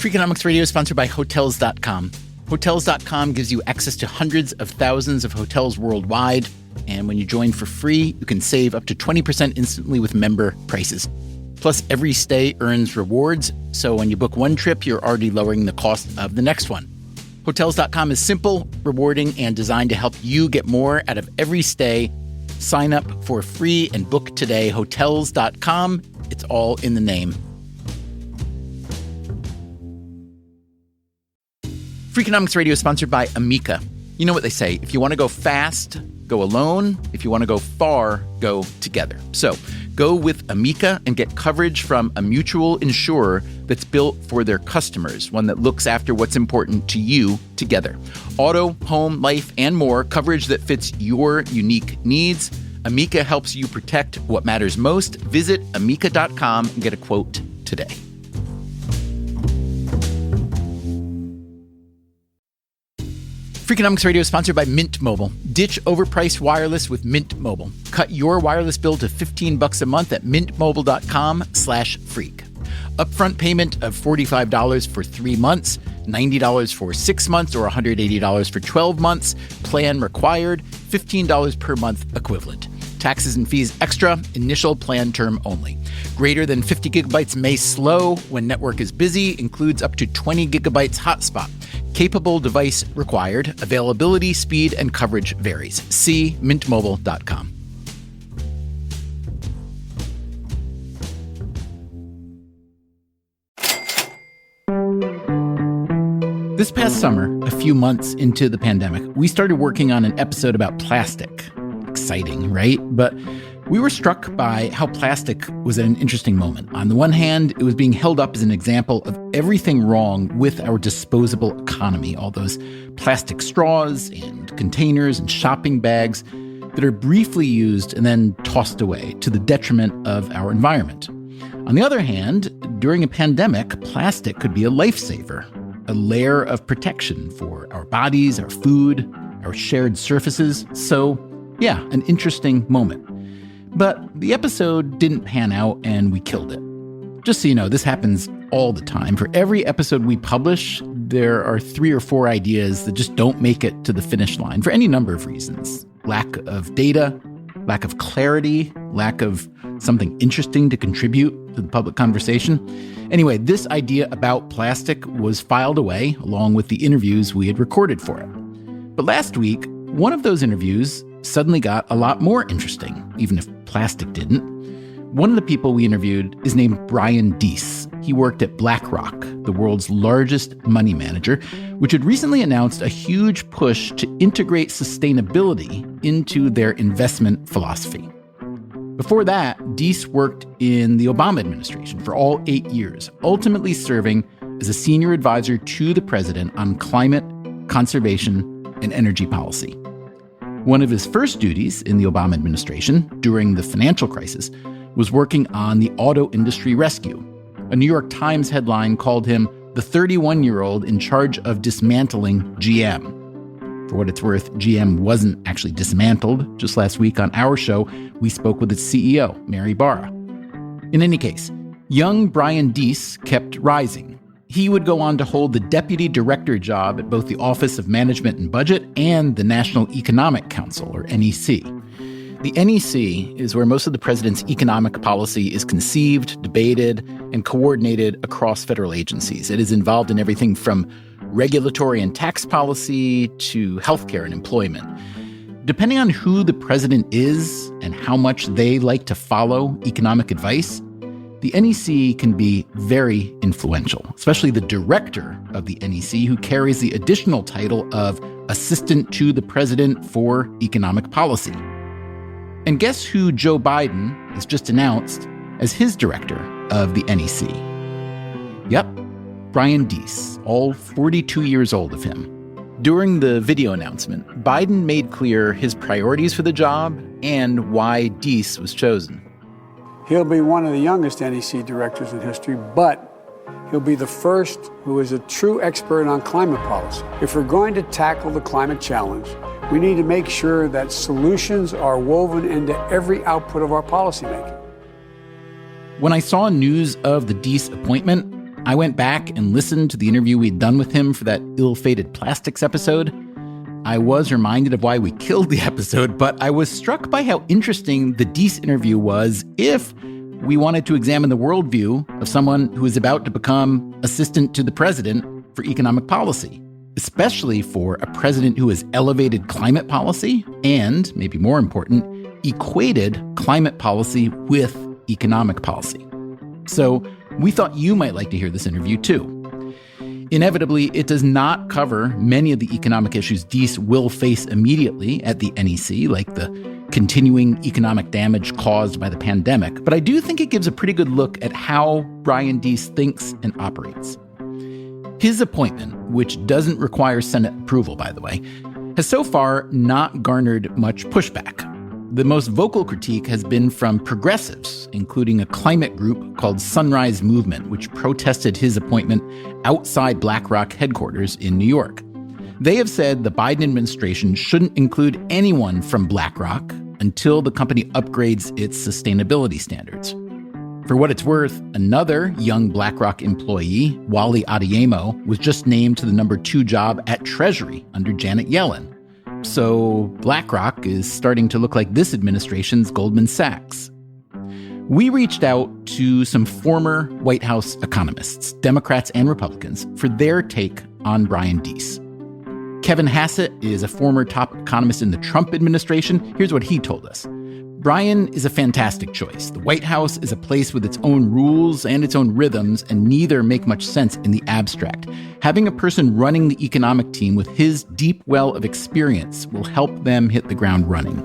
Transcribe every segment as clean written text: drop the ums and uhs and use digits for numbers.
Freakonomics Radio is sponsored by Hotels.com. Hotels.com gives you access to hundreds of thousands of hotels worldwide. And when you join for free, you can save up to 20% instantly with member prices. Plus, every stay earns rewards. So when you book one trip, you're already lowering the cost of the next one. Hotels.com is simple, rewarding, and designed to help you get more out of every stay. Sign up for free and book today. Hotels.com. It's all in the name. Freakonomics Radio is sponsored by Amica. You know what they say, if you want to go fast, go alone. If you want to go far, go together. So go with Amica and get coverage from a mutual insurer that's built for their customers, one that looks after what's important to you together. Auto, home, life, and more, coverage that fits your unique needs. Amica helps you protect what matters most. Visit amica.com and get a quote today. Freakonomics Radio is sponsored by Mint Mobile. Ditch overpriced wireless with Mint Mobile. Cut your wireless bill to $15 a month at mintmobile.com/freak. Upfront payment of $45 for 3 months, $90 for 6 months, or $180 for 12 months. Plan required, $15 per month equivalent. Taxes and fees extra, initial plan term only. Greater than 50 gigabytes may slow when network is busy, includes up to 20 gigabytes hotspot. Capable device required. Availability, speed, and coverage varies. See mintmobile.com. This past summer, a few months into the pandemic, we started working on an episode about plastic. Exciting, right? But we were struck by how plastic was at an interesting moment. On the one hand, it was being held up as an example of everything wrong with our disposable economy, all those plastic straws and containers and shopping bags that are briefly used and then tossed away to the detriment of our environment. On the other hand, during a pandemic, plastic could be a lifesaver, a layer of protection for our bodies, our food, our shared surfaces. So, yeah, an interesting moment. But the episode didn't pan out and we killed it. Just so you know, this happens all the time. For every episode we publish, there are 3 or 4 ideas that just don't make it to the finish line for any number of reasons. Lack of data, lack of clarity, lack of something interesting to contribute to the public conversation. Anyway, this idea about plastic was filed away along with the interviews we had recorded for it. But last week, one of those interviews suddenly got a lot more interesting, even if plastic didn't. One of the people we interviewed is named Brian Deese. He worked at BlackRock, the world's largest money manager, which had recently announced a huge push to integrate sustainability into their investment philosophy. Before that, Deese worked in the Obama administration for all 8 years, ultimately serving as a senior advisor to the president on climate, conservation, and energy policy. One of his first duties in the Obama administration during the financial crisis was working on the auto industry rescue. A New York Times headline called him the 31-year-old in charge of dismantling GM. For what it's worth, GM wasn't actually dismantled. Just last week on our show, we spoke with its CEO, Mary Barra. In any case, young Brian Deese kept rising. He would go on to hold the deputy director job at both the Office of Management and Budget and the National Economic Council, or NEC. The NEC is where most of the president's economic policy is conceived, debated, and coordinated across federal agencies. It is involved in everything from regulatory and tax policy to healthcare and employment. Depending on who the president is and how much they like to follow economic advice, the NEC can be very influential, especially the director of the NEC, who carries the additional title of Assistant to the President for Economic Policy. And guess who Joe Biden has just announced as his director of the NEC? Yep, Brian Deese, all 42 years old of him. During the video announcement, Biden made clear his priorities for the job and why Deese was chosen. He'll be one of the youngest NEC directors in history, but he'll be the first who is a true expert on climate policy. If we're going to tackle the climate challenge, we need to make sure that solutions are woven into every output of our policymaking. When I saw news of the Deese appointment, I went back and listened to the interview we'd done with him for that ill-fated plastics episode. I was reminded of why we killed the episode, but I was struck by how interesting the Deese interview was if we wanted to examine the worldview of someone who is about to become assistant to the president for economic policy, especially for a president who has elevated climate policy and, maybe more important, equated climate policy with economic policy. So we thought you might like to hear this interview too. Inevitably, it does not cover many of the economic issues Deese will face immediately at the NEC, like the continuing economic damage caused by the pandemic. But I do think it gives a pretty good look at how Brian Deese thinks and operates. His appointment, which doesn't require Senate approval, by the way, has so far not garnered much pushback. The most vocal critique has been from progressives, including a climate group called Sunrise Movement, which protested his appointment outside BlackRock headquarters in New York. They have said the Biden administration shouldn't include anyone from BlackRock until the company upgrades its sustainability standards. For what it's worth, another young BlackRock employee, Wally Adeyemo, was just named to the number 2 job at Treasury under Janet Yellen. So BlackRock is starting to look like this administration's Goldman Sachs. We reached out to some former White House economists, Democrats and Republicans, for their take on Brian Deese. Kevin Hassett is a former top economist in the Trump administration. Here's what he told us. Brian is a fantastic choice. The White House is a place with its own rules and its own rhythms, and neither make much sense in the abstract. Having a person running the economic team with his deep well of experience will help them hit the ground running.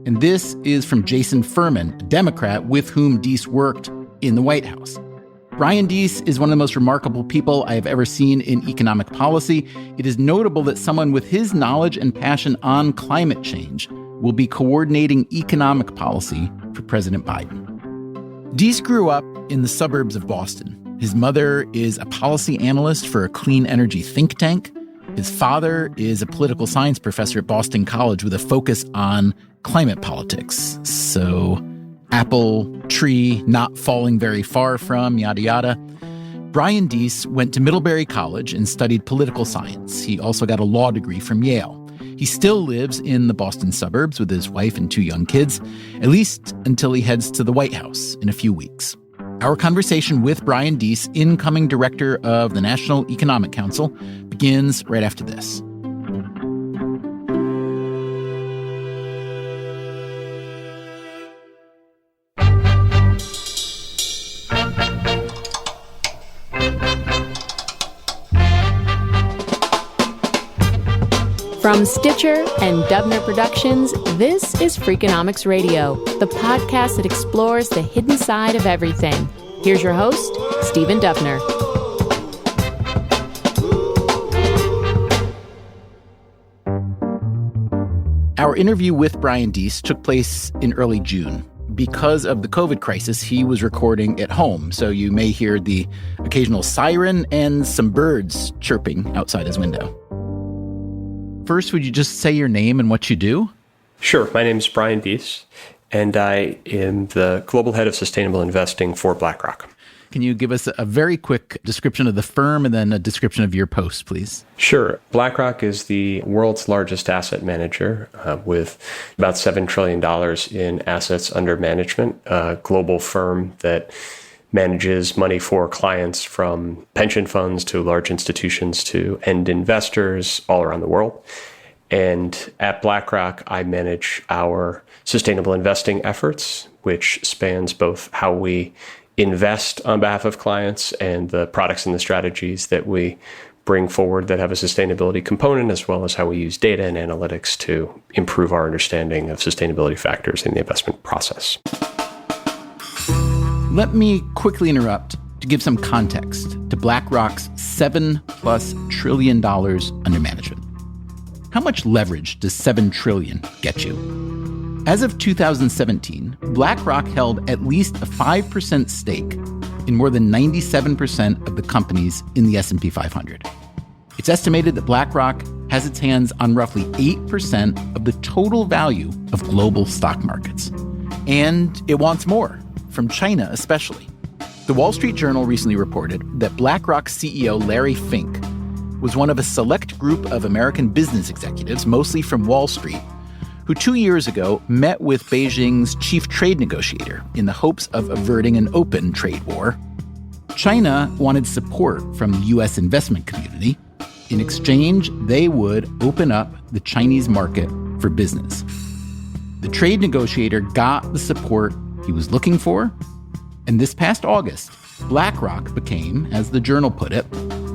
And this is from Jason Furman, a Democrat with whom Deese worked in the White House. Brian Deese is one of the most remarkable people I have ever seen in economic policy. It is notable that someone with his knowledge and passion on climate change will be coordinating economic policy for President Biden. Deese grew up in the suburbs of Boston. His mother is a policy analyst for a clean energy think tank. His father is a political science professor at Boston College with a focus on climate politics. So, apple tree not falling very far from, yada yada. Brian Deese went to Middlebury College and studied political science. He also got a law degree from Yale. He still lives in the Boston suburbs with his wife and 2 young kids, at least until he heads to the White House in a few weeks. Our conversation with Brian Deese, incoming director of the National Economic Council, begins right after this. From Stitcher and Dubner Productions, this is Freakonomics Radio, the podcast that explores the hidden side of everything. Here's your host, Stephen Dubner. Our interview with Brian Deese took place in early June. Because of the COVID crisis, he was recording at home, so you may hear the occasional siren and some birds chirping outside his window. First, would you just say your name and what you do? Sure. My name is Brian Deese, and I am the global head of sustainable investing for BlackRock. Can you give us a very quick description of the firm and then a description of your post, please? Sure. BlackRock is the world's largest asset manager with about $7 trillion in assets under management, a global firm that manages money for clients from pension funds to large institutions to end investors all around the world. And at BlackRock, I manage our sustainable investing efforts, which spans both how we invest on behalf of clients and the products and the strategies that we bring forward that have a sustainability component, as well as how we use data and analytics to improve our understanding of sustainability factors in the investment process. Let me quickly interrupt to give some context to BlackRock's $7+ trillion under management. How much leverage does $7 trillion get you? As of 2017, BlackRock held at least a 5% stake in more than 97% of the companies in the S&P 500. It's estimated that BlackRock has its hands on roughly 8% of the total value of global stock markets. And it wants more, from China especially. The Wall Street Journal recently reported that BlackRock CEO Larry Fink was one of a select group of American business executives, mostly from Wall Street, who 2 years ago met with Beijing's chief trade negotiator in the hopes of averting an open trade war. China wanted support from the U.S. investment community. In exchange, they would open up the Chinese market for business. The trade negotiator got the support he was looking for, and this past August, BlackRock became, as the Journal put it,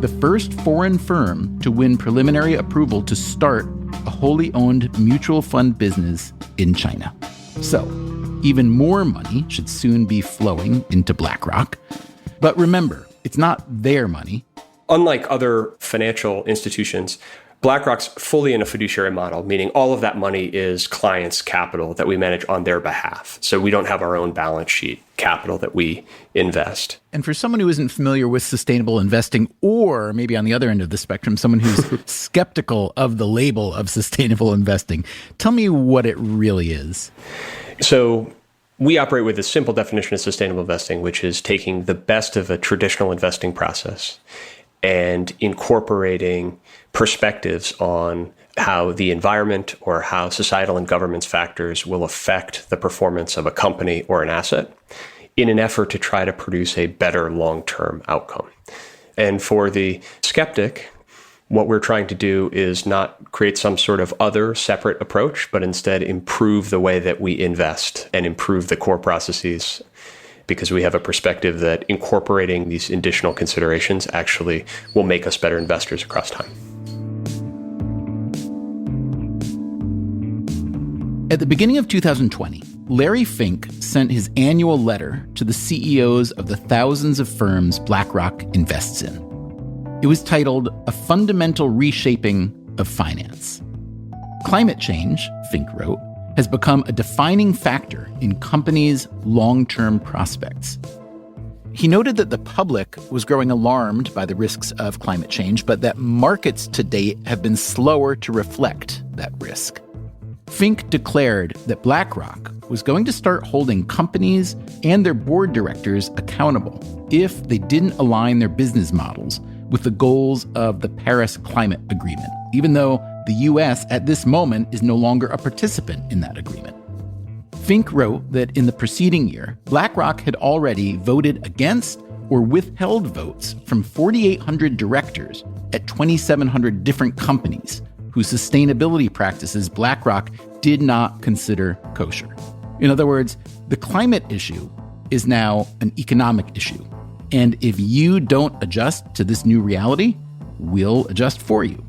the first foreign firm to win preliminary approval to start a wholly owned mutual fund business in China. So, even more money should soon be flowing into BlackRock. But remember, it's not their money. Unlike other financial institutions, BlackRock's fully in a fiduciary model, meaning all of that money is clients' capital that we manage on their behalf. So we don't have our own balance sheet capital that we invest. And for someone who isn't familiar with sustainable investing, or maybe on the other end of the spectrum, someone who's skeptical of the label of sustainable investing, tell me what it really is. So we operate with a simple definition of sustainable investing, which is taking the best of a traditional investing process and incorporating perspectives on how the environment or how societal and governance factors will affect the performance of a company or an asset in an effort to try to produce a better long-term outcome. And for the skeptic, what we're trying to do is not create some sort of other separate approach, but instead improve the way that we invest and improve the core processes, because we have a perspective that incorporating these additional considerations actually will make us better investors across time. At the beginning of 2020, Larry Fink sent his annual letter to the CEOs of the thousands of firms BlackRock invests in. It was titled A Fundamental Reshaping of Finance. Climate change, Fink wrote, has become a defining factor in companies' long-term prospects. He noted that the public was growing alarmed by the risks of climate change, but that markets to date have been slower to reflect that risk. Fink declared that BlackRock was going to start holding companies and their board directors accountable if they didn't align their business models with the goals of the Paris Climate Agreement, even though the U.S. at this moment is no longer a participant in that agreement. Fink wrote that in the preceding year, BlackRock had already voted against or withheld votes from 4,800 directors at 2,700 different companies whose sustainability practices BlackRock did not consider kosher. In other words, the climate issue is now an economic issue. And if you don't adjust to this new reality, we'll adjust for you.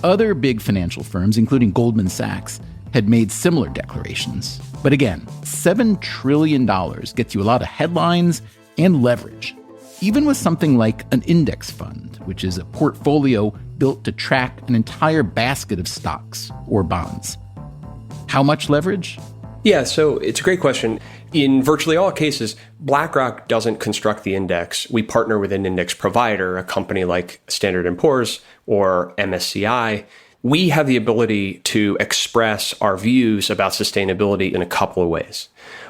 Other big financial firms, including Goldman Sachs, had made similar declarations. But again, $7 trillion gets you a lot of headlines and leverage, even with something like an index fund, which is a portfolio built to track an entire basket of stocks or bonds. How much leverage? Yeah, so it's a great question. In virtually all cases, BlackRock doesn't construct the index. We partner with an index provider, a company like Standard & Poor's or MSCI. We have the ability to express our views about sustainability in a couple of ways.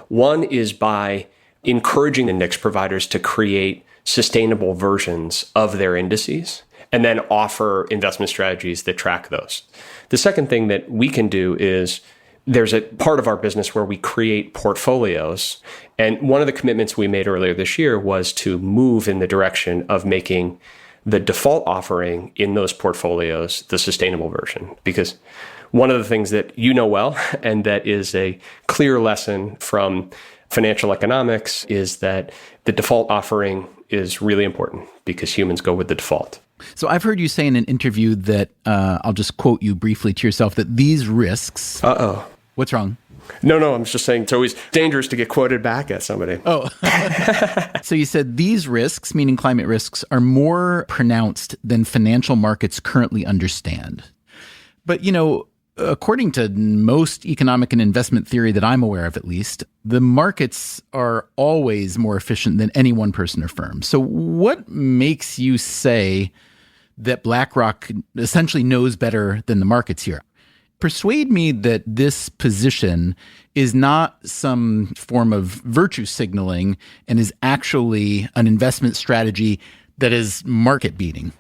One is by encouraging index providers to create sustainable versions of their indices and then offer investment strategies that track those. The second thing that we can do is there's a part of our business where we create portfolios. And one of the commitments we made earlier this year was to move in the direction of making the default offering in those portfolios the sustainable version. Because one of the things that you know well, and that is a clear lesson from financial economics, is that the default offering is really important because humans go with the default. So I've heard you say in an interview that, I'll just quote you briefly to yourself, that these risks... Uh-oh. What's wrong? No, I'm just saying it's always dangerous to get quoted back at somebody. Oh. So you said these risks, meaning climate risks, are more pronounced than financial markets currently understand. But, according to most economic and investment theory that I'm aware of, at least, the markets are always more efficient than any one person or firm. So what makes you say that BlackRock essentially knows better than the markets here? persuade me that this position is not some form of virtue signaling and is actually an investment strategy that is market beating.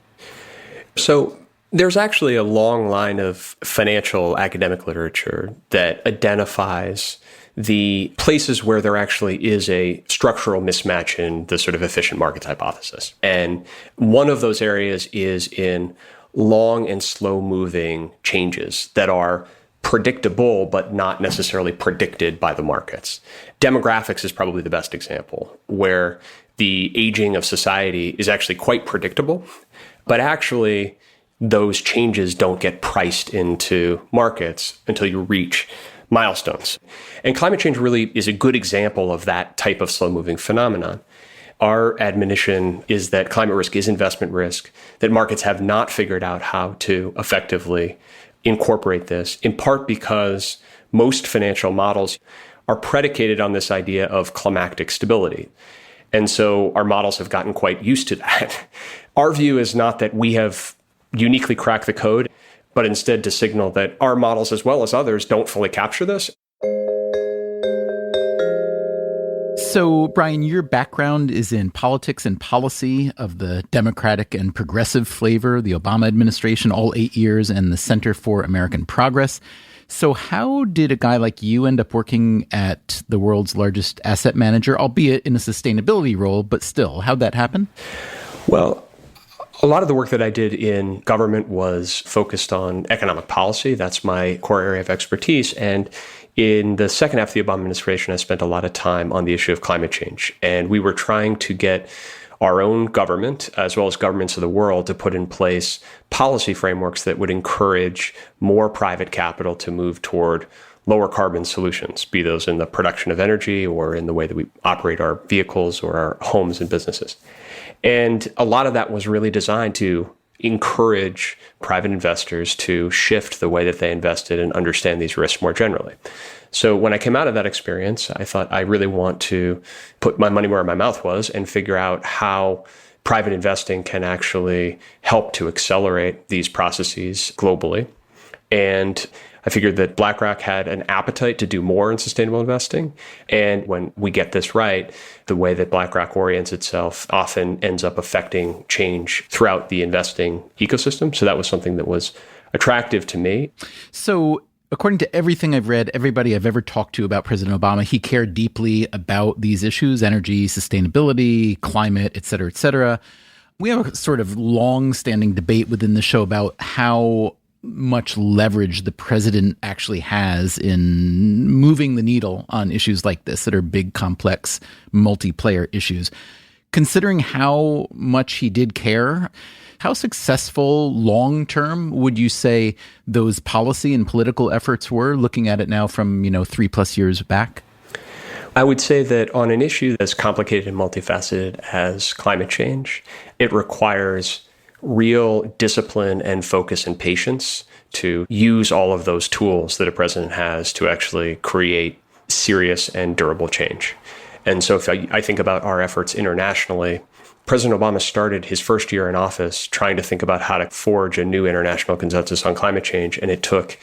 So there's actually a long line of financial academic literature that identifies the places where there actually is a structural mismatch in the sort of efficient markets hypothesis. And one of those areas is in long and slow moving changes that are predictable, but not necessarily predicted by the markets. Demographics is probably the best example, where the aging of society is actually quite predictable, but actually those changes don't get priced into markets until you reach milestones. And climate change really is a good example of that type of slow-moving phenomenon. Our admonition is that climate risk is investment risk, that markets have not figured out how to effectively incorporate this, in part because most financial models are predicated on this idea of climactic stability. And so our models have gotten quite used to that. Our view is not that we have uniquely cracked the code, but instead to signal that our models, as well as others, don't fully capture this. So, Brian, your background is in politics and policy of the Democratic and progressive flavor, the Obama administration, all 8 years, and the Center for American Progress. So how did a guy like you end up working at the world's largest asset manager, albeit in a sustainability role, but still, how'd that happen? Well, a lot of the work that I did in government was focused on economic policy. That's my core area of expertise. And in the second half of the Obama administration, I spent a lot of time on the issue of climate change. And we were trying to get our own government, as well as governments of the world, to put in place policy frameworks that would encourage more private capital to move toward lower carbon solutions, be those in the production of energy or in the way that we operate our vehicles or our homes and businesses. And a lot of that was really designed to encourage private investors to shift the way that they invested and understand these risks more generally. So when I came out of that experience, I thought I really want to put my money where my mouth was and figure out how private investing can actually help to accelerate these processes globally. And I figured that BlackRock had an appetite to do more in sustainable investing. And when we get this right, the way that BlackRock orients itself often ends up affecting change throughout the investing ecosystem. So that was something that was attractive to me. So according to everything I've read, everybody I've ever talked to about President Obama, he cared deeply about these issues, energy, sustainability, climate, et cetera, et cetera. We have a sort of long-standing debate within the show about how much leverage the president actually has in moving the needle on issues like this that are big, complex, multiplayer issues. Considering how much he did care, how successful long-term would you say those policy and political efforts were, looking at it now from, 3+ years back? I would say that on an issue as complicated and multifaceted as climate change, it requires real discipline and focus and patience to use all of those tools that a president has to actually create serious and durable change. And so if I think about our efforts internationally, President Obama started his first year in office trying to think about how to forge a new international consensus on climate change. And it took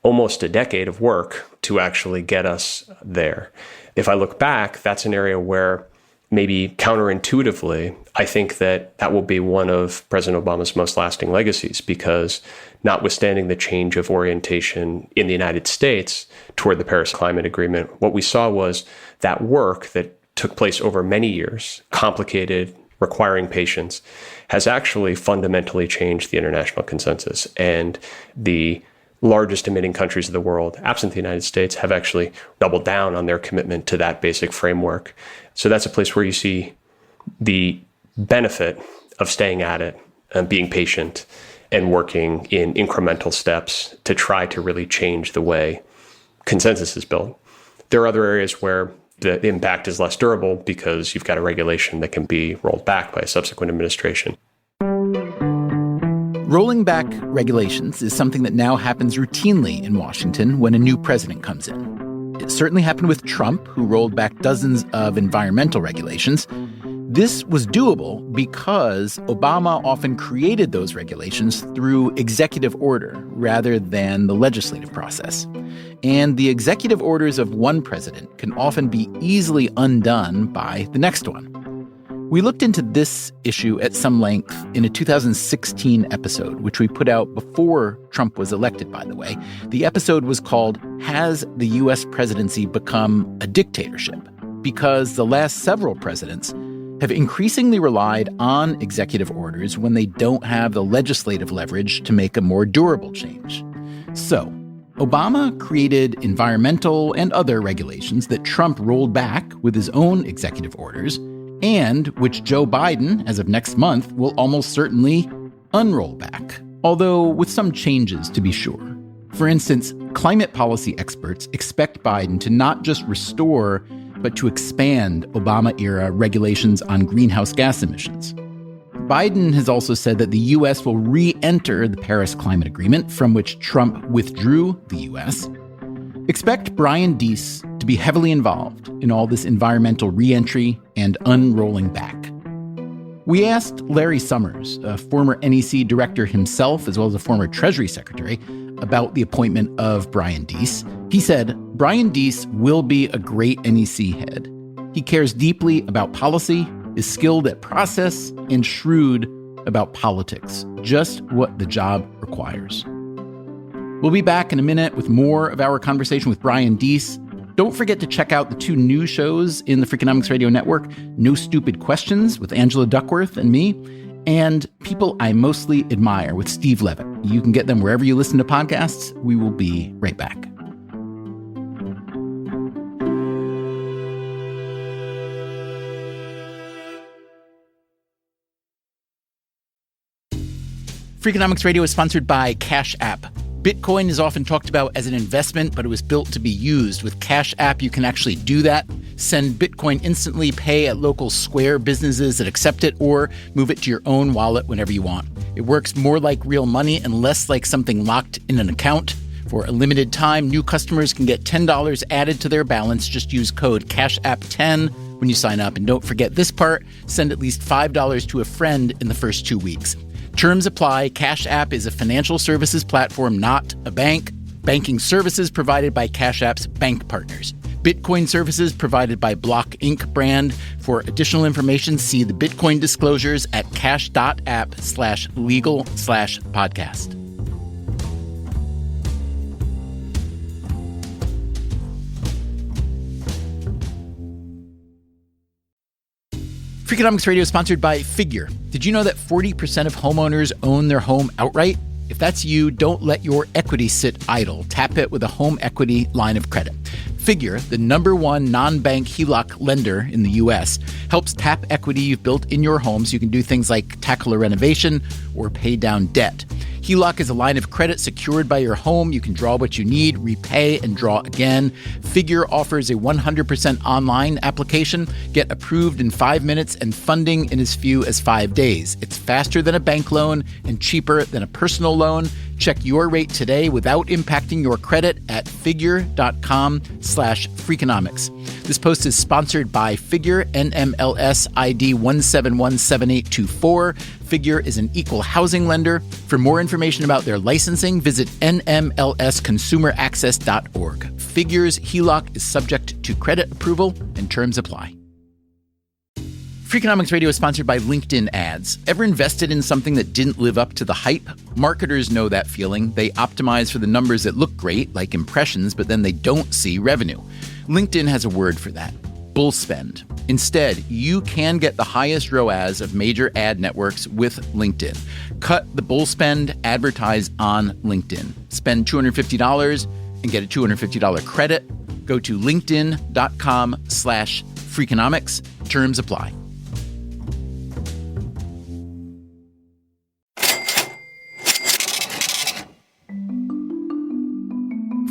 almost a decade of work to actually get us there. If I look back, that's an area where maybe counterintuitively, I think that that will be one of President Obama's most lasting legacies, because notwithstanding the change of orientation in the United States toward the Paris Climate Agreement, what we saw was that work that took place over many years, complicated, requiring patience, has actually fundamentally changed the international consensus. And the largest emitting countries of the world, absent the United States, have actually doubled down on their commitment to that basic framework. So that's a place where you see the benefit of staying at it and being patient and working in incremental steps to try to really change the way consensus is built. There are other areas where the impact is less durable because you've got a regulation that can be rolled back by a subsequent administration. Rolling back regulations is something that now happens routinely in Washington when a new president comes in. It certainly happened with Trump, who rolled back dozens of environmental regulations. This was doable because Obama often created those regulations through executive order rather than the legislative process. And the executive orders of one president can often be easily undone by the next one. We looked into this issue at some length in a 2016 episode, which we put out before Trump was elected, by the way. The episode was called, Has the U.S. Presidency Become a Dictatorship? Because the last several presidents have increasingly relied on executive orders when they don't have the legislative leverage to make a more durable change. So, Obama created environmental and other regulations that Trump rolled back with his own executive orders, and which Joe Biden, as of next month, will almost certainly unroll back, although with some changes to be sure. For instance, climate policy experts expect Biden to not just restore, but to expand Obama-era regulations on greenhouse gas emissions. Biden has also said that the U.S. will re-enter the Paris Climate Agreement, from which Trump withdrew the U.S. Expect Brian Deese to be heavily involved in all this environmental re-entry and unrolling back. We asked Larry Summers, a former NEC director himself, as well as a former Treasury Secretary, about the appointment of Brian Deese. He said, Brian Deese will be a great NEC head. He cares deeply about policy, is skilled at process, and shrewd about politics, just what the job requires. We'll be back in a minute with more of our conversation with Brian Deese. Don't forget to check out the two new shows in the Freakonomics Radio Network, No Stupid Questions with Angela Duckworth and me, and People I Mostly Admire with Steve Levitt. You can get them wherever you listen to podcasts. We will be right back. Freakonomics Radio is sponsored by Cash App. Bitcoin is often talked about as an investment, but it was built to be used. With Cash App, you can actually do that. Send Bitcoin instantly, pay at local Square businesses that accept it, or move it to your own wallet whenever you want. It works more like real money and less like something locked in an account. For a limited time, new customers can get $10 added to their balance. Just use code CashApp10 when you sign up. And don't forget this part, send at least $5 to a friend in the first 2 weeks. Terms apply. Cash App is a financial services platform, not a bank. Banking services provided by Cash App's bank partners. Bitcoin services provided by Block Inc. brand. For additional information, see the Bitcoin disclosures at cash.app/legal/podcast. Freakonomics Radio is sponsored by Figure. Did you know that 40% of homeowners own their home outright? If that's you, don't let your equity sit idle. Tap it with a home equity line of credit. Figure, the #1 non-bank HELOC lender in the U.S., helps tap equity you've built in your home so you can do things like tackle a renovation or pay down debt. HELOC is a line of credit secured by your home. You can draw what you need, repay, and draw again. Figure offers a 100% online application. Get approved in 5 minutes and funding in as few as 5 days. It's faster than a bank loan and cheaper than a personal loan. Check your rate today without impacting your credit at figure.com/Freakonomics. This post is sponsored by Figure, NMLS ID 1717824. Figure is an equal housing lender. For more information about their licensing, visit nmlsconsumeraccess.org. Figure's HELOC is subject to credit approval and terms apply. Freakonomics Radio is sponsored by LinkedIn Ads. Ever invested in something that didn't live up to the hype? Marketers know that feeling. They optimize for the numbers that look great, like impressions, but then they don't see revenue. LinkedIn has a word for that: bull spend. Instead, you can get the highest ROAS of major ad networks with LinkedIn. Cut the bull spend, advertise on LinkedIn. Spend $250 and get a $250 credit. Go to linkedin.com/Freakonomics. Terms apply.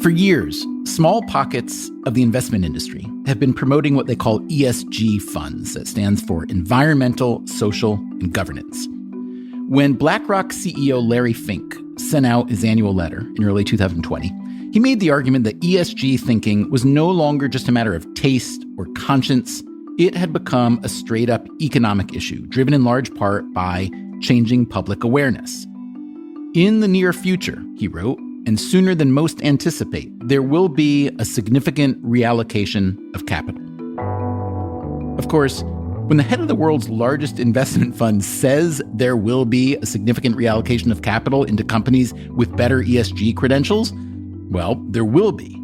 For years, small pockets of the investment industry have been promoting what they call ESG funds. That stands for Environmental, Social, and Governance. When BlackRock CEO Larry Fink sent out his annual letter in early 2020, he made the argument that ESG thinking was no longer just a matter of taste or conscience. It had become a straight-up economic issue, driven in large part by changing public awareness. In the near future, he wrote, and sooner than most anticipate, there will be a significant reallocation of capital. Of course, when the head of the world's largest investment fund says there will be a significant reallocation of capital into companies with better ESG credentials, well, there will be.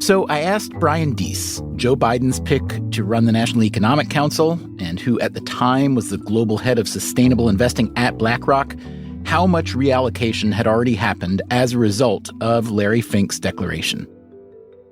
So I asked Brian Deese, Joe Biden's pick to run the National Economic Council, and who at the time was the global head of sustainable investing at BlackRock, how much reallocation had already happened as a result of Larry Fink's declaration.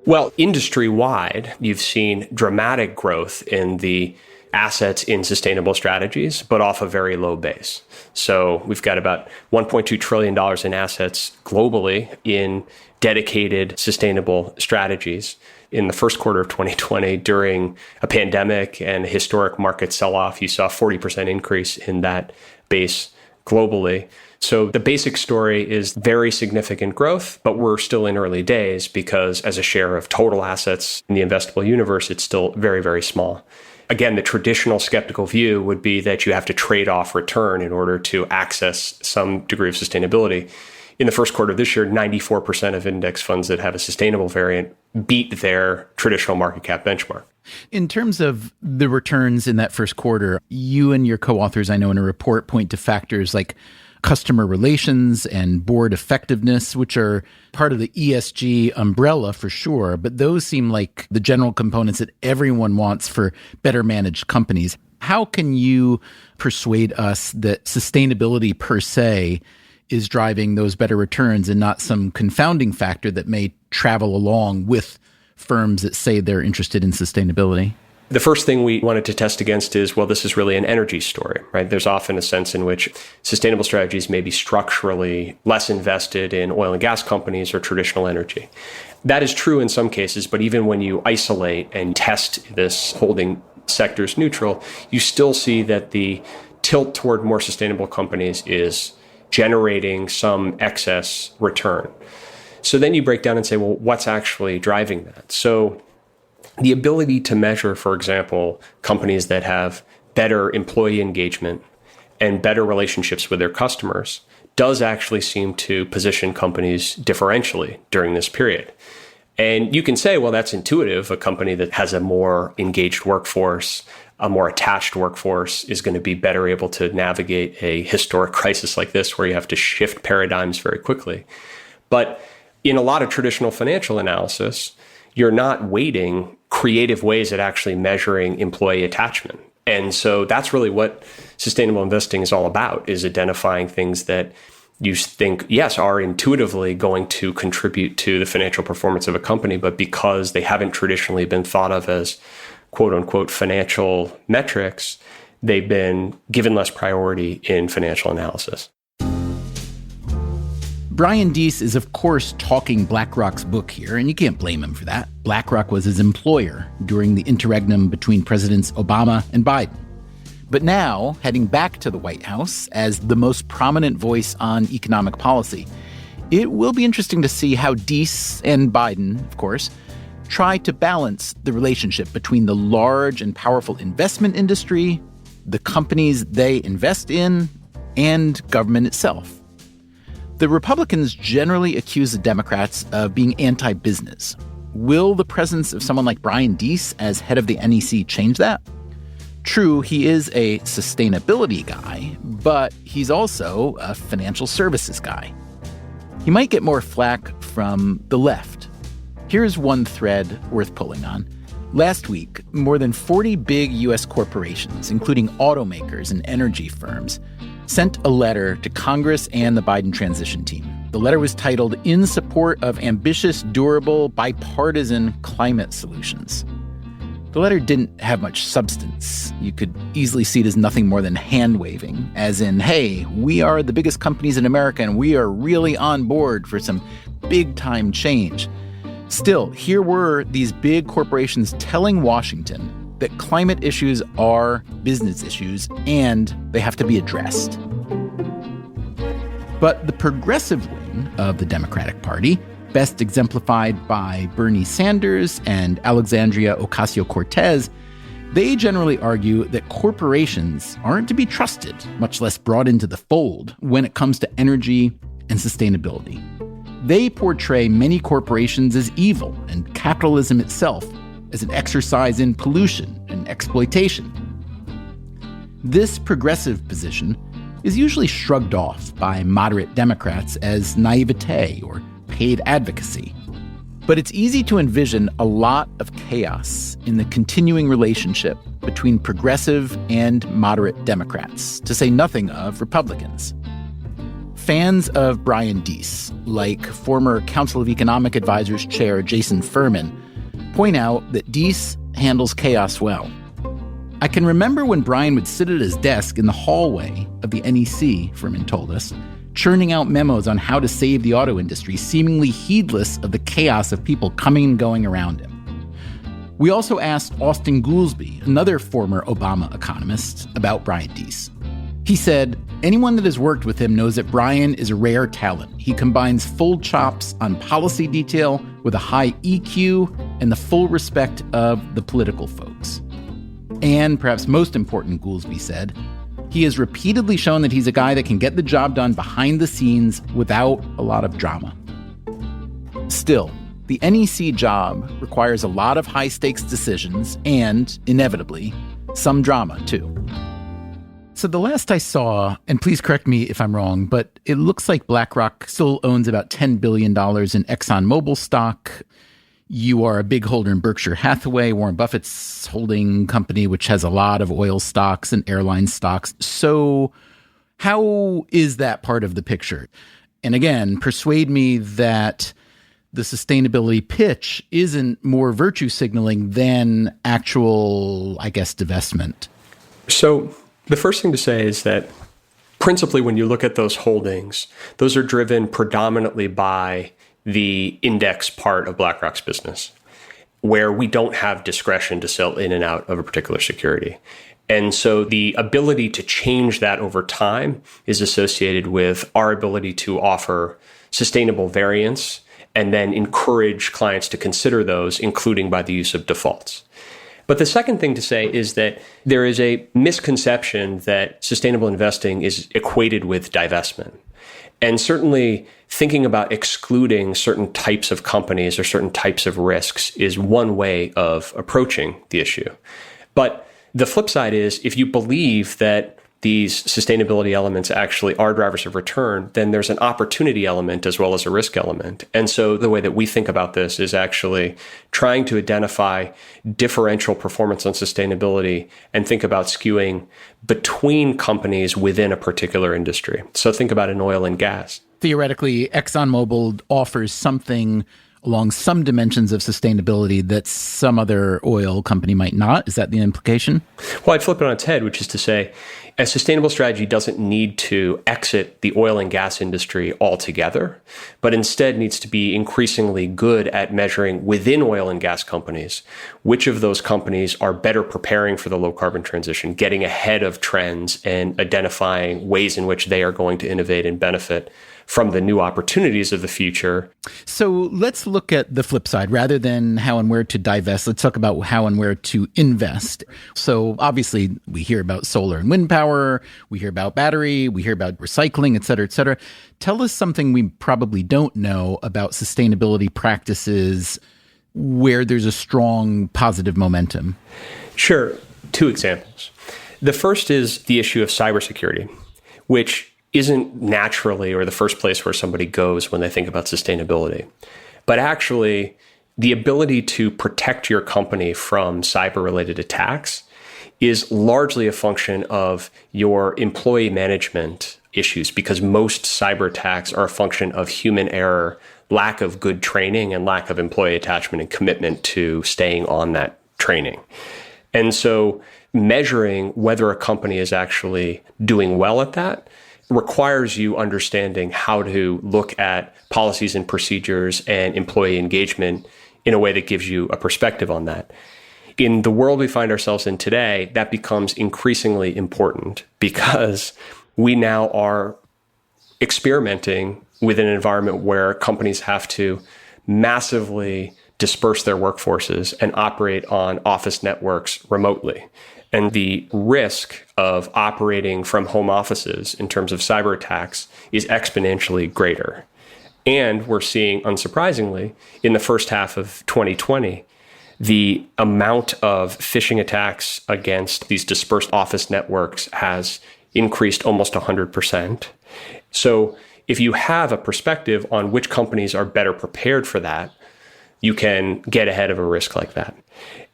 Well, industry-wide, you've seen dramatic growth in the assets in sustainable strategies, but off a very low base. So we've got about $1.2 trillion in assets globally in dedicated sustainable strategies. In the first quarter of 2020, during a pandemic and a historic market sell-off, you saw a 40% increase in that base globally. So the basic story is very significant growth, but we're still in early days because as a share of total assets in the investable universe, it's still very, very small. Again, the traditional skeptical view would be that you have to trade off return in order to access some degree of sustainability. In the first quarter of this year, 94% of index funds that have a sustainable variant beat their traditional market cap benchmark. In terms of the returns in that first quarter, you and your co-authors, I know in a report, point to factors like customer relations and board effectiveness, which are part of the ESG umbrella for sure, but those seem like the general components that everyone wants for better managed companies. How can you persuade us that sustainability per se is driving those better returns and not some confounding factor that may travel along with firms that say they're interested in sustainability? The first thing we wanted to test against is, well, this is really an energy story, right? There's often a sense in which sustainable strategies may be structurally less invested in oil and gas companies or traditional energy. That is true in some cases, but even when you isolate and test this holding sectors neutral, you still see that the tilt toward more sustainable companies is generating some excess return. So then you break down and say, well, what's actually driving that? So the ability to measure, for example, companies that have better employee engagement and better relationships with their customers does actually seem to position companies differentially during this period. And you can say, well, that's intuitive. A company that has a more engaged workforce, a more attached workforce is going to be better able to navigate a historic crisis like this where you have to shift paradigms very quickly. But in a lot of traditional financial analysis, you're not weighting creative ways at actually measuring employee attachment. And so that's really what sustainable investing is all about, is identifying things that you think, yes, are intuitively going to contribute to the financial performance of a company, but because they haven't traditionally been thought of as quote unquote financial metrics, they've been given less priority in financial analysis. Brian Deese is, of course, talking BlackRock's book here, and you can't blame him for that. BlackRock was his employer during the interregnum between Presidents Obama and Biden. But now, heading back to the White House as the most prominent voice on economic policy, it will be interesting to see how Deese and Biden, of course, try to balance the relationship between the large and powerful investment industry, the companies they invest in, and government itself. The Republicans generally accuse the Democrats of being anti-business. Will the presence of someone like Brian Deese as head of the NEC change that? True, he is a sustainability guy, but he's also a financial services guy. He might get more flack from the left. Here's one thread worth pulling on. Last week, more than 40 big U.S. corporations, including automakers and energy firms, sent a letter to Congress and the Biden transition team. The letter was titled, "In Support of Ambitious, Durable, Bipartisan Climate Solutions." The letter didn't have much substance. You could easily see it as nothing more than hand-waving, as in, hey, we are the biggest companies in America and we are really on board for some big-time change. Still, here were these big corporations telling Washington that climate issues are business issues and they have to be addressed. But the progressive wing of the Democratic Party, best exemplified by Bernie Sanders and Alexandria Ocasio-Cortez, They generally argue that corporations aren't to be trusted, much less brought into the fold, when it comes to energy and sustainability. They portray many corporations as evil and capitalism itself as an exercise in pollution and exploitation. This progressive position is usually shrugged off by moderate Democrats as naivete or paid advocacy. But it's easy to envision a lot of chaos in the continuing relationship between progressive and moderate Democrats, to say nothing of Republicans. Fans of Brian Deese, like former Council of Economic Advisors Chair Jason Furman, point out that Deese handles chaos well. I can remember when Brian would sit at his desk in the hallway of the NEC, Furman told us, churning out memos on how to save the auto industry, seemingly heedless of the chaos of people coming and going around him. We also asked Austin Goolsbee, another former Obama economist, about Brian Deese. He said, anyone that has worked with him knows that Brian is a rare talent. He combines full chops on policy detail with a high EQ and the full respect of the political folks. And perhaps most important, Goolsbee said, he has repeatedly shown that he's a guy that can get the job done behind the scenes without a lot of drama. Still, the NEC job requires a lot of high-stakes decisions and, inevitably, some drama, too. So the last I saw, and please correct me if I'm wrong, but it looks like BlackRock still owns about $10 billion in ExxonMobil stock. You are a big holder in Berkshire Hathaway, Warren Buffett's holding company, which has a lot of oil stocks and airline stocks. So how is that part of the picture? And again, persuade me that the sustainability pitch isn't more virtue signaling than actual, I guess, divestment. So the first thing to say is that principally when you look at those holdings, those are driven predominantly by the index part of BlackRock's business, where we don't have discretion to sell in and out of a particular security. And so the ability to change that over time is associated with our ability to offer sustainable variance and then encourage clients to consider those, including by the use of defaults. But the second thing to say is that there is a misconception that sustainable investing is equated with divestment. And certainly thinking about excluding certain types of companies or certain types of risks is one way of approaching the issue. But the flip side is if you believe that these sustainability elements actually are drivers of return, then there's an opportunity element as well as a risk element. And so the way that we think about this is actually trying to identify differential performance on sustainability and think about skewing between companies within a particular industry. So think about in oil and gas. Theoretically, ExxonMobil offers something along some dimensions of sustainability that some other oil company might not. Is that the implication? Well, I'd flip it on its head, which is to say, a sustainable strategy doesn't need to exit the oil and gas industry altogether, but instead needs to be increasingly good at measuring within oil and gas companies which of those companies are better preparing for the low carbon transition, getting ahead of trends and identifying ways in which they are going to innovate and benefit from the new opportunities of the future. So let's look at the flip side. Rather than how and where to divest, let's talk about how and where to invest. So obviously we hear about solar and wind power, we hear about battery, we hear about recycling, et cetera, et cetera. Tell us something we probably don't know about sustainability practices where there's a strong positive momentum. Sure. Two examples. The first is the issue of cybersecurity, which isn't naturally or the first place where somebody goes when they think about sustainability. But actually, the ability to protect your company from cyber-related attacks is largely a function of your employee management issues, because most cyber attacks are a function of human error, lack of good training, and lack of employee attachment and commitment to staying on that training. And so measuring whether a company is actually doing well at that requires you understanding how to look at policies and procedures and employee engagement in a way that gives you a perspective on that. In the world we find ourselves in today, that becomes increasingly important because we now are experimenting with an environment where companies have to massively disperse their workforces and operate on office networks remotely. And the risk of operating from home offices in terms of cyber attacks is exponentially greater. And we're seeing, unsurprisingly, in the first half of 2020, the amount of phishing attacks against these dispersed office networks has increased almost 100%. So if you have a perspective on which companies are better prepared for that, you can get ahead of a risk like that.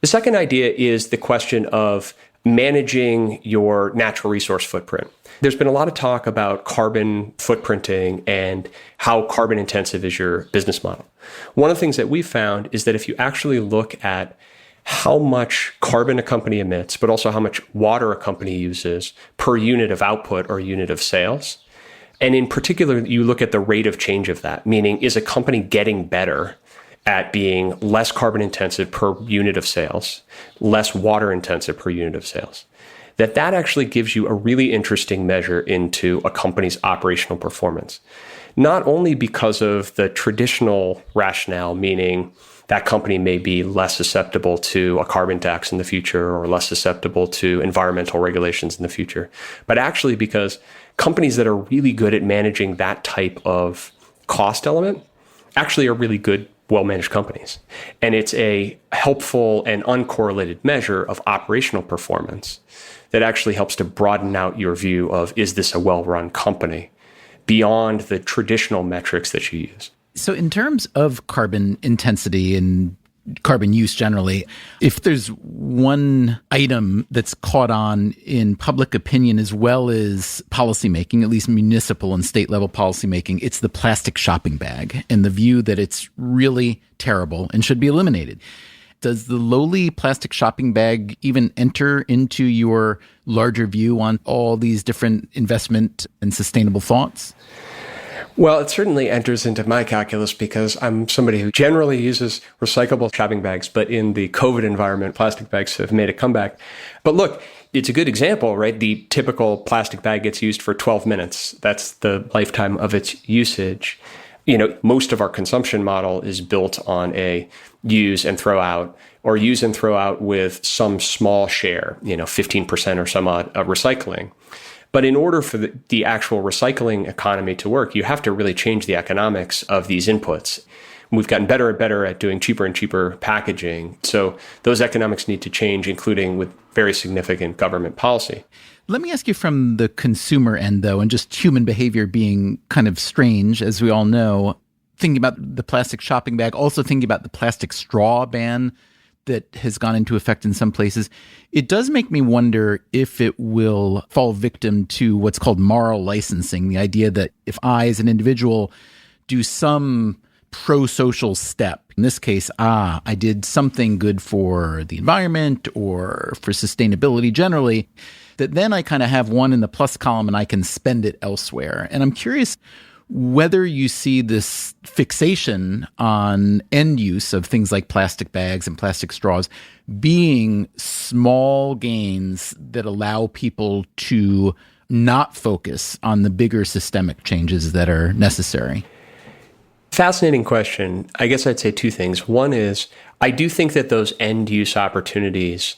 The second idea is the question of managing your natural resource footprint. There's been a lot of talk about carbon footprinting and how carbon intensive is your business model. One of the things that we've found is that if you actually look at how much carbon a company emits, but also how much water a company uses per unit of output or unit of sales, and in particular, you look at the rate of change of that, meaning is a company getting better at being less carbon intensive per unit of sales, less water intensive per unit of sales, that actually gives you a really interesting measure into a company's operational performance. Not only because of the traditional rationale, meaning that company may be less susceptible to a carbon tax in the future or less susceptible to environmental regulations in the future, but actually because companies that are really good at managing that type of cost element actually are really good, well-managed companies. And it's a helpful and uncorrelated measure of operational performance that actually helps to broaden out your view of, is this a well-run company, beyond the traditional metrics that you use. So in terms of carbon intensity and carbon use generally, if there's one item that's caught on in public opinion as well as policymaking, at least municipal and state level policymaking, it's the plastic shopping bag and the view that it's really terrible and should be eliminated. Does the lowly plastic shopping bag even enter into your larger view on all these different investment and sustainable thoughts? Well, it certainly enters into my calculus because I'm somebody who generally uses recyclable shopping bags, but in the COVID environment, plastic bags have made a comeback. But look, it's a good example, right? The typical plastic bag gets used for 12 minutes. That's the lifetime of its usage. You know, most of our consumption model is built on a use and throw out, or use and throw out with some small share, 15% or some odd of recycling. But in order for the actual recycling economy to work, you have to really change the economics of these inputs. We've gotten better and better at doing cheaper and cheaper packaging. So those economics need to change, including with very significant government policy. Let me ask you from the consumer end, though, and just human behavior being kind of strange, as we all know, thinking about the plastic shopping bag, also thinking about the plastic straw ban that has gone into effect in some places, it does make me wonder if it will fall victim to what's called moral licensing, the idea that if I, as an individual, do some pro-social step, in this case, I did something good for the environment or for sustainability generally, that then I kind of have one in the plus column and I can spend it elsewhere. And I'm curious whether you see this fixation on end use of things like plastic bags and plastic straws being small gains that allow people to not focus on the bigger systemic changes that are necessary. Fascinating question. I guess I'd say two things. One is, I do think that those end use opportunities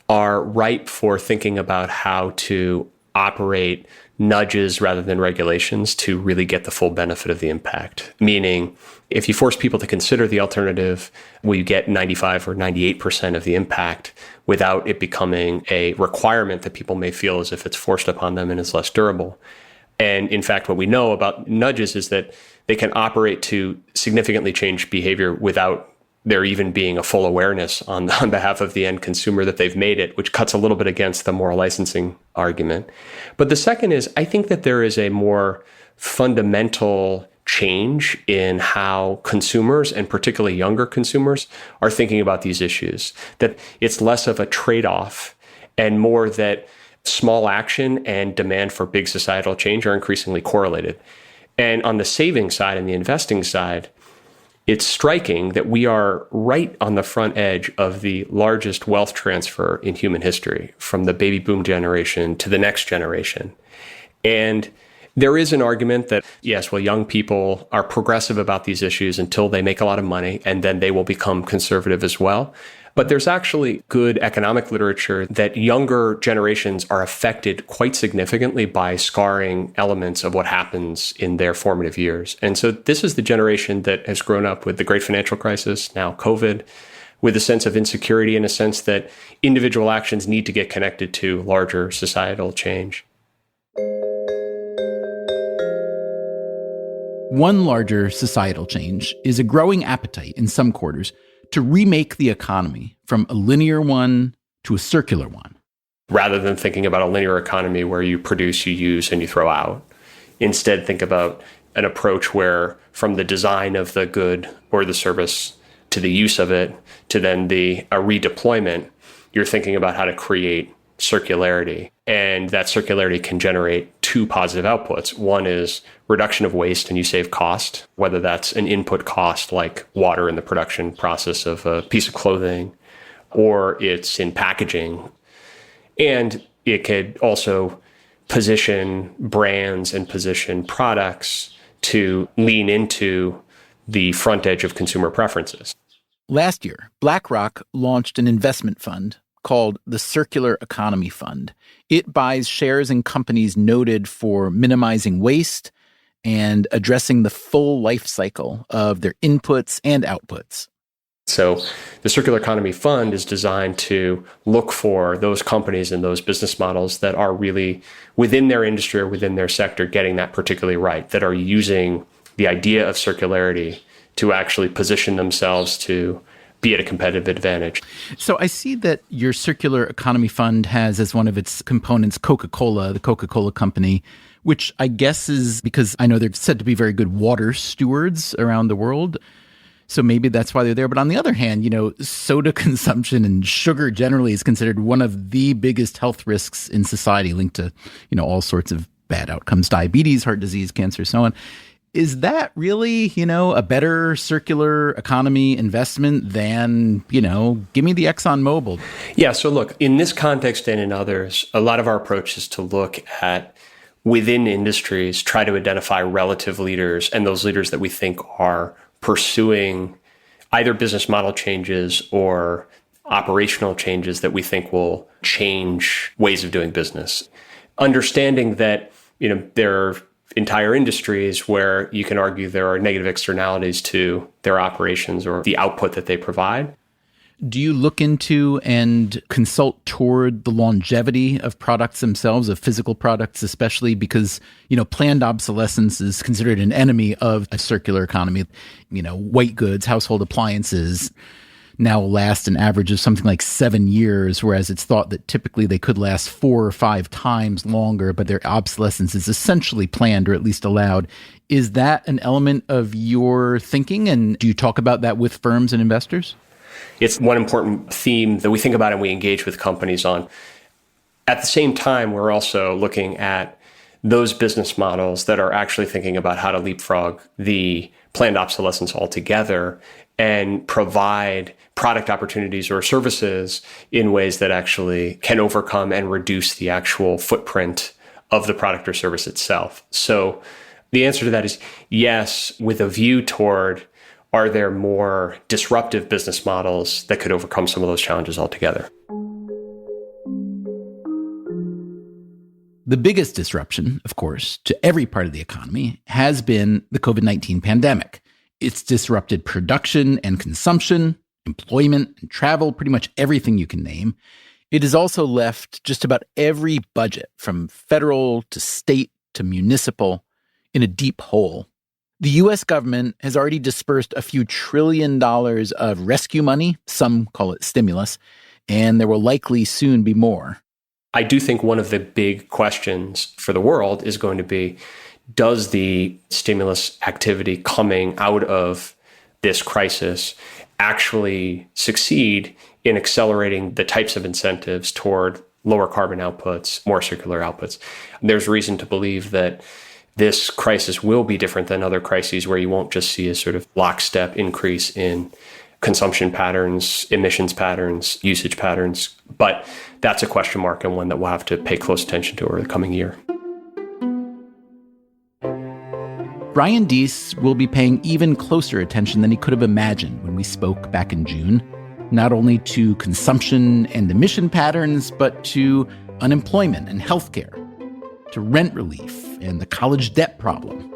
are ripe for thinking about how to operate nudges rather than regulations to really get the full benefit of the impact. Meaning, if you force people to consider the alternative, will you get 95 or 98% of the impact without it becoming a requirement that people may feel as if it's forced upon them and is less durable? And in fact, what we know about nudges is that they can operate to significantly change behavior without there even being a full awareness on behalf of the end consumer that they've made it, which cuts a little bit against the moral licensing argument. But the second is, I think that there is a more fundamental change in how consumers, and particularly younger consumers, are thinking about these issues. That it's less of a trade-off and more that small action and demand for big societal change are increasingly correlated. And on the saving side and the investing side, it's striking that we are right on the front edge of the largest wealth transfer in human history, from the baby boom generation to the next generation. And There is an argument that, yes, well, young people are progressive about these issues until they make a lot of money, and then they will become conservative as well. But there's actually good economic literature that younger generations are affected quite significantly by scarring elements of what happens in their formative years. And so this is the generation that has grown up with the great financial crisis, now COVID, with a sense of insecurity and a sense that individual actions need to get connected to larger societal change. One larger societal change is a growing appetite in some quarters to remake the economy from a linear one to a circular one. Rather than thinking about a linear economy where you produce, you use, and you throw out, instead think about an approach where from the design of the good or the service to the use of it to then a redeployment, you're thinking about how to create circularity. And that circularity can generate two positive outputs. One is reduction of waste and you save cost, whether that's an input cost like water in the production process of a piece of clothing, or it's in packaging. And it could also position brands and position products to lean into the front edge of consumer preferences. Last year, BlackRock launched an investment fund called the Circular Economy Fund. It buys shares in companies noted for minimizing waste and addressing the full life cycle of their inputs and outputs. So the Circular Economy Fund is designed to look for those companies and those business models that are really within their industry or within their sector getting that particularly right, that are using the idea of circularity to actually position themselves to be at a competitive advantage. So I see that your Circular Economy Fund has as one of its components Coca-Cola, the Coca-Cola company, which I guess is because I know they're said to be very good water stewards around the world. So maybe that's why they're there. But on the other hand, soda consumption and sugar generally is considered one of the biggest health risks in society, linked to, all sorts of bad outcomes, diabetes, heart disease, cancer, so on. Is that really, a better circular economy investment than, give me the ExxonMobil? Yeah. So look, in this context and in others, a lot of our approach is to look at within industries, try to identify relative leaders and those leaders that we think are pursuing either business model changes or operational changes that we think will change ways of doing business. Understanding that, there are entire industries where you can argue there are negative externalities to their operations or the output that they provide. Do you look into and consult toward the longevity of products themselves, of physical products, especially because, planned obsolescence is considered an enemy of a circular economy? White goods, household appliances now last an average of something like 7 years, whereas it's thought that typically they could last 4 or 5 times longer, but their obsolescence is essentially planned or at least allowed. Is that an element of your thinking? And do you talk about that with firms and investors? It's one important theme that we think about and we engage with companies on. At the same time, we're also looking at those business models that are actually thinking about how to leapfrog the planned obsolescence altogether and provide product opportunities or services in ways that actually can overcome and reduce the actual footprint of the product or service itself. So the answer to that is yes, with a view toward, are there more disruptive business models that could overcome some of those challenges altogether? The biggest disruption, of course, to every part of the economy has been the COVID-19 pandemic. It's disrupted production and consumption, employment and travel, pretty much everything you can name. It has also left just about every budget, from federal to state to municipal, in a deep hole. The U.S. government has already dispersed a few $1 trillion of rescue money, some call it stimulus, and there will likely soon be more. I do think one of the big questions for the world is going to be, does the stimulus activity coming out of this crisis actually succeed in accelerating the types of incentives toward lower carbon outputs, more circular outputs? There's reason to believe that this crisis will be different than other crises where you won't just see a sort of lockstep increase in consumption patterns, emissions patterns, usage patterns. But that's a question mark and one that we'll have to pay close attention to over the coming year. Brian Deese will be paying even closer attention than he could have imagined when we spoke back in June, not only to consumption and emission patterns, but to unemployment and healthcare, to rent relief and the college debt problem,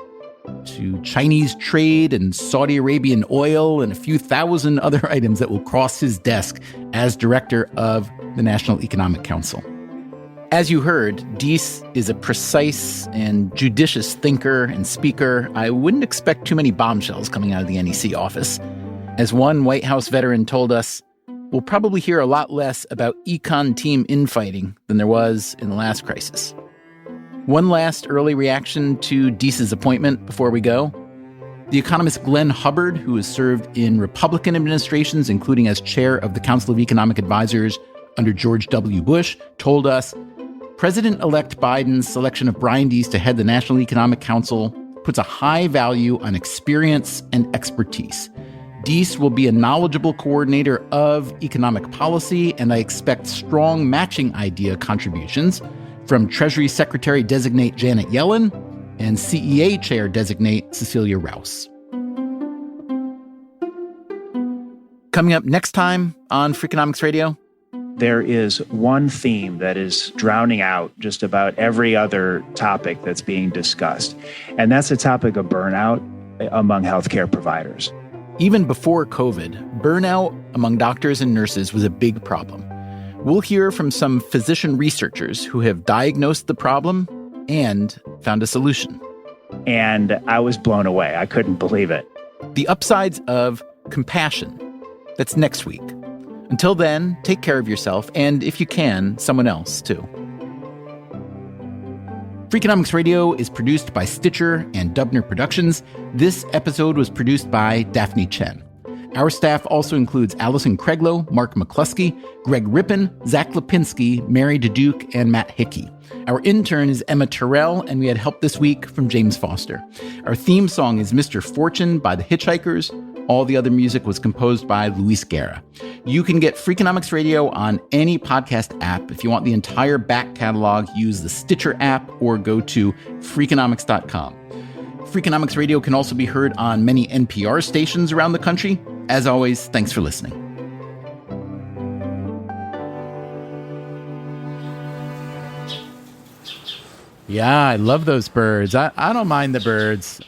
to Chinese trade and Saudi Arabian oil and a few thousand other items that will cross his desk as director of the National Economic Council. As you heard, Deese is a precise and judicious thinker and speaker. I wouldn't expect too many bombshells coming out of the NEC office. As one White House veteran told us, we'll probably hear a lot less about econ team infighting than there was in the last crisis. One last early reaction to Deese's appointment before we go. The economist Glenn Hubbard, who has served in Republican administrations, including as chair of the Council of Economic Advisors under George W. Bush, told us, President-elect Biden's selection of Brian Deese to head the National Economic Council puts a high value on experience and expertise. Deese will be a knowledgeable coordinator of economic policy, and I expect strong matching idea contributions from Treasury Secretary-designate Janet Yellen and CEA Chair-designate Cecilia Rouse. Coming up next time on Freakonomics Radio, there is one theme that is drowning out just about every other topic that's being discussed, and that's the topic of burnout among healthcare providers. Even before COVID, burnout among doctors and nurses was a big problem. We'll hear from some physician researchers who have diagnosed the problem and found a solution. And I was blown away. I couldn't believe it. The upsides of compassion. That's next week. Until then, take care of yourself, and if you can, someone else, too. Freakonomics Radio is produced by Stitcher and Dubner Productions. This episode was produced by Daphne Chen. Our staff also includes Allison Craiglow, Mark McCluskey, Greg Rippin, Zach Lipinski, Mary DeDuke, and Matt Hickey. Our intern is Emma Terrell, and we had help this week from James Foster. Our theme song is Mr. Fortune by the Hitchhikers. All the other music was composed by Luis Guerra. You can get Freakonomics Radio on any podcast app. If you want the entire back catalog, use the Stitcher app or go to Freakonomics.com. Freakonomics Radio can also be heard on many NPR stations around the country. As always, thanks for listening. Yeah, I love those birds. I don't mind the birds.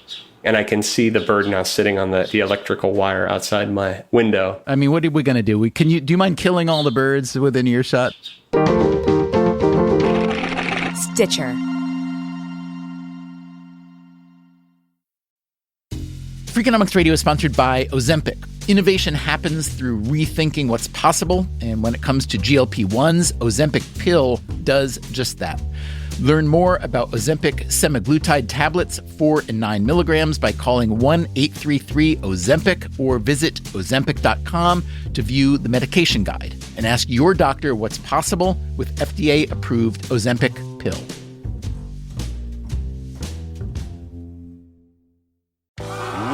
And I can see the bird now sitting on the electrical wire outside my window. I mean, what are we going to do? Do you mind killing all the birds within earshot? Stitcher. Freakonomics Radio is sponsored by Ozempic. Innovation happens through rethinking what's possible, and when it comes to GLP-1s, Ozempic pill does just that. Learn more about Ozempic semaglutide tablets, 4 and 9 milligrams, by calling 1-833-OZEMPIC or visit Ozempic.com to view the medication guide and ask your doctor what's possible with FDA-approved Ozempic pill.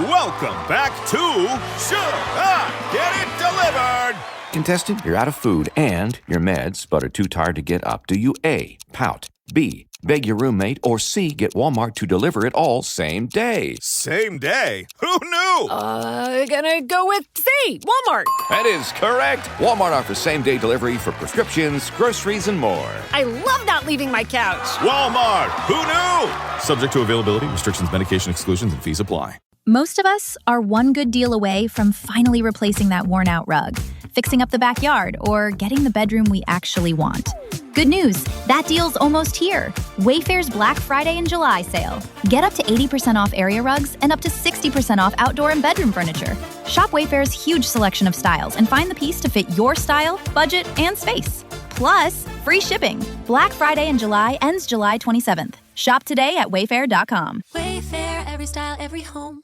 Welcome back to Should I Get It Delivered? Contestant, you're out of food and your meds, but are too tired to get up. Do you A, pout, B, beg your roommate, or C, get Walmart to deliver it all same day? Same day? Who knew? Gonna go with C, Walmart. That is correct. Walmart offers same-day delivery for prescriptions, groceries, and more. I love not leaving my couch. Walmart. Who knew? Subject to availability, restrictions, medication exclusions, and fees apply. Most of us are one good deal away from finally replacing that worn-out rug, fixing up the backyard, or getting the bedroom we actually want. Good news, that deal's almost here. Wayfair's Black Friday and July sale. Get up to 80% off area rugs and up to 60% off outdoor and bedroom furniture. Shop Wayfair's huge selection of styles and find the piece to fit your style, budget, and space. Plus, free shipping. Black Friday in July ends July 27th. Shop today at wayfair.com. Wayfair, every style, every home.